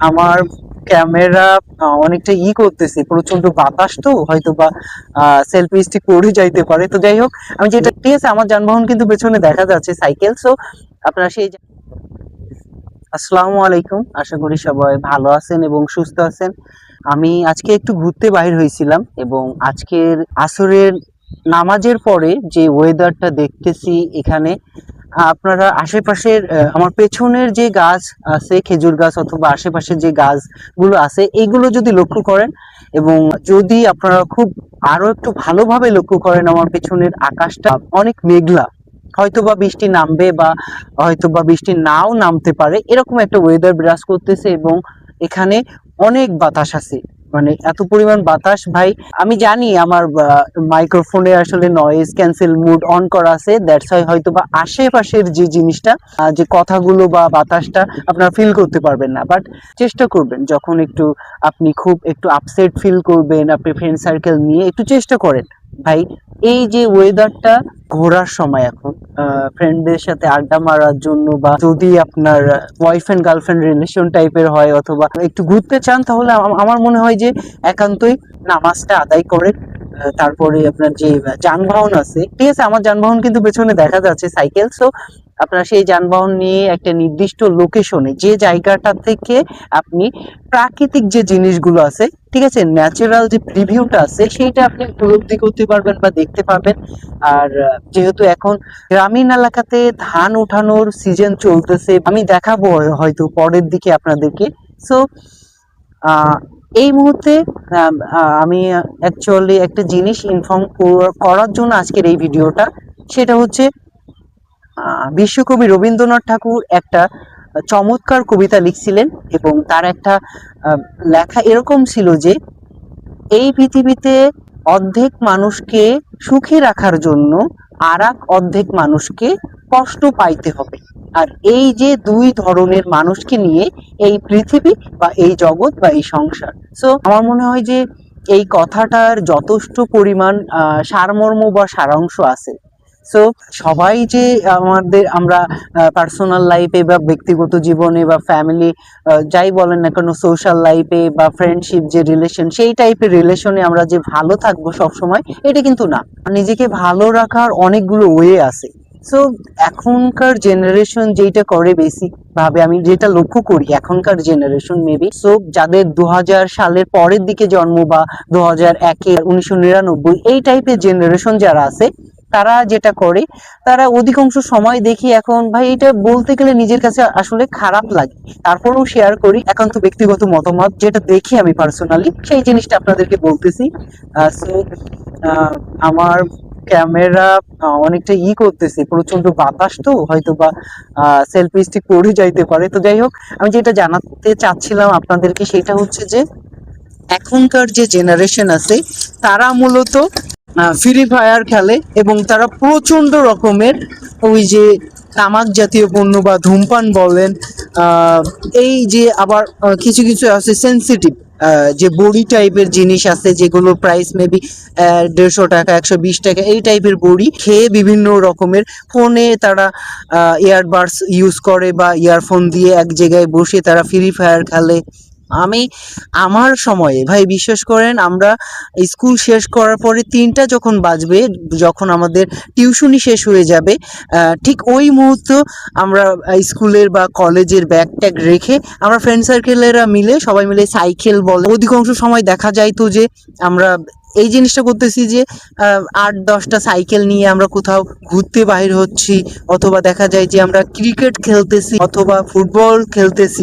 আমার ক্যামেরা অনেকটা করতেছে, প্রচন্ড বাতাস তো হয়তো বা সেলফি স্টিক পড়ে যাইতে পারে। তো যাই হোক, আমি যেটা ঠিক আছে, আমার যানবাহন কিন্তু পেছনে দেখা যাচ্ছে সাইকেল। সো আপনারা সেই আসসালামু আলাইকুম, আশা করি সবাই ভালো আছেন এবং সুস্থ আছেন। আমি আজকে একটু ঘুরতে বাইর হয়েছিলাম এবং আজকের আসরের নামাজের পরে যে ওয়েদারটা দেখতেছি এখানে, আপনারা আশেপাশের আমার পেছনের যে গাছ আছে, খেজুর গাছ অথবা আশেপাশের যে গাছগুলো আছে, এইগুলো যদি লক্ষ্য করেন এবং যদি আপনারা খুব আরো একটু ভালোভাবে লক্ষ্য করেন, আমার পেছনের আকাশটা অনেক মেঘলা, হয়তোবা বৃষ্টি নামবে বা হয়তোবা বৃষ্টি নাও নামতে পারে, এরকম একটা ওয়েদার বিরাজ করতেছে এবং এখানে অনেক বাতাস আছে। মানে এত পরিমাণ বাতাস ভাই, আমি জানি আমার মাইক্রোফোনে আসলে নয়েজ ক্যান্সেল মুড অন করা আছে, দ্যাটস ওয়াই হয়তোবা আশেপাশের যে জিনিসটা, যে কথাগুলো বা বাতাসটা আপনারা ফিল করতে পারবেন না। বাট চেষ্টা করবেন, যখন একটু আপনি খুব একটু আপসেট ফিল করবেন, আপনি ফ্রেন্ড সার্কেল নিয়ে একটু চেষ্টা করেন ভাই, এই যে ওয়েদারটা ঘোরার সময় এখন ফ্রেন্ডদের সাথে আড্ডা মারার জন্য, বা যদি আপনার বয়ফ্রেন্ড গার্লফ্রেন্ড রিলেশন টাইপের হয় অথবা একটু ঘুরতে চান, তাহলে আমার মনে হয় যে একান্তই নামাজটা আদায় করে তারপরে আপনার যে যানবাহন আছে, ঠিক আছে, আমার যানবাহন কিন্তু পেছনে দেখা যাচ্ছে সাইকেল। সো আপনারা সেই যানবাহন নিয়ে একটা নির্দিষ্ট লোকেশনে, যে জায়গাটা থেকে আপনি প্রাকৃতিক যে জিনিসগুলো আছে, ঠিক আছে, ন্যাচারাল যে প্রিভিউটা আছে, সেইটা আপনি উপলব্ধি করতে পারবেন বা দেখতে পারবেন। আর যেহেতু এখন গ্রামীণ এলাকাতে ধান উঠানোর সিজন চলতেছে, আমি দেখাবো হয়তো পরের দিকে আপনাদেরকে। সো এই মুহূর্তে আমি অ্যাকচুয়ালি একটা জিনিস ইনফর্ম করার জন্য আজকের এই ভিডিওটা, সেটা হচ্ছে বিশ্বকবি রবীন্দ্রনাথ ঠাকুর একটা চমৎকার কবিতা লিখছিলেন এবং তার একটা লেখা এরকম ছিল যে, এই পৃথিবীতে অর্ধেক মানুষকে সুখী রাখার জন্য আর এক অর্ধেক মানুষকে কষ্ট পাইতে হবে। আর এই যে দুই ধরনের মানুষকে নিয়ে এই পৃথিবী বা এই জগৎ বা এই সংসার। সো আমার মনে হয় যে এই কথাটার যথেষ্ট পরিমাণ সারমর্ম বা সারাংশ আছে। সো সবাই যে আমরা পার্সোনাল লাইফে বা ব্যক্তিগত জীবনে বা ফ্যামিলি, যাই বলেন না কেন, সোশ্যাল লাইফে বা ফ্রেন্ডশিপ যে রিলেশন, সেই টাইপের রিলেশনে আমরা যে ভালো থাকবো সব সময়, এটা কিন্তু না। নিজেকে ভালো রাখার অনেকগুলো ওয়ে আছে। সো এখনকার জেনারেশন যেটা করে বেসিক ভাবে, আমি যেটা লক্ষ্য করি, এখনকার জেনারেশন মেবি সো যাদের 2000 সালের পরের দিকে জন্ম বা 2001, 1999 এই টাইপের জেনারেশন যারা আছে, তারা যেটা করে, তারা অধিকাংশ সময় দেখি এখন ভাই, এটা বলতে গেলে নিজের কাছে আসলে খারাপ লাগে, তারপরেও শেয়ার করি, একান্ত ব্যক্তিগত মতামত যেটা দেখি আমি পার্সোনালি, সেই জিনিসটা আপনাদেরকে বলতেছি। সো আমার ক্যামেরা অনেকটা করতেছে, প্রচন্ড বাতাস তো হয়তো বা সেলফি স্টিক পড়ে যাইতে পারে। তো যাই হোক, আমি যেটা জানাতে চাচ্ছিলাম আপনাদেরকে, সেটা হচ্ছে যে এখনকার যে জেনারেশন আছে, তারা মূলত ফ্রি ফায়ার খেলে এবং তারা প্রচন্ড রকমের ওই যে তামাক জাতীয় পণ্য বা ধূমপান বলেন, এই যে আবার কিছু কিছু আছে সেন্সিটিভ, যে বড়ি টাইপের জিনিস আছে, যেগুলো প্রাইস মেবি 150 টাকা, 120 টাকা, এই টাইপের বড়ি খেয়ে বিভিন্ন রকমের ফোনে তারা ইয়ারবাডস ইউজ করে বা ইয়ারফোন দিয়ে এক জায়গায় বসে তারা ফ্রি ফায়ার খেলে। আমি আমার সময়ে ভাই, বিশ্বাস করেন, আমরা স্কুল শেষ করার পরে 3টা যখন বাজবে, যখন আমাদের টিউশনি শেষ হয়ে যাবে, ঠিক ওই মুহূর্ত আমরা স্কুলের বা কলেজের ব্যাগ ট্যাগ রেখে আমরা ফ্রেন্ড সার্কেলেরা মিলে সবাই মিলে সাইকেল বলে, অধিকাংশ সময় দেখা যায় তো যে আমরা এই জিনিসটা করতেছি যে 8-10টা সাইকেল নিয়ে আমরা কোথাও ঘুরতে বাহির হচ্ছি, অথবা দেখা যায় যে আমরা ক্রিকেট খেলতেছি অথবা ফুটবল খেলতেছি।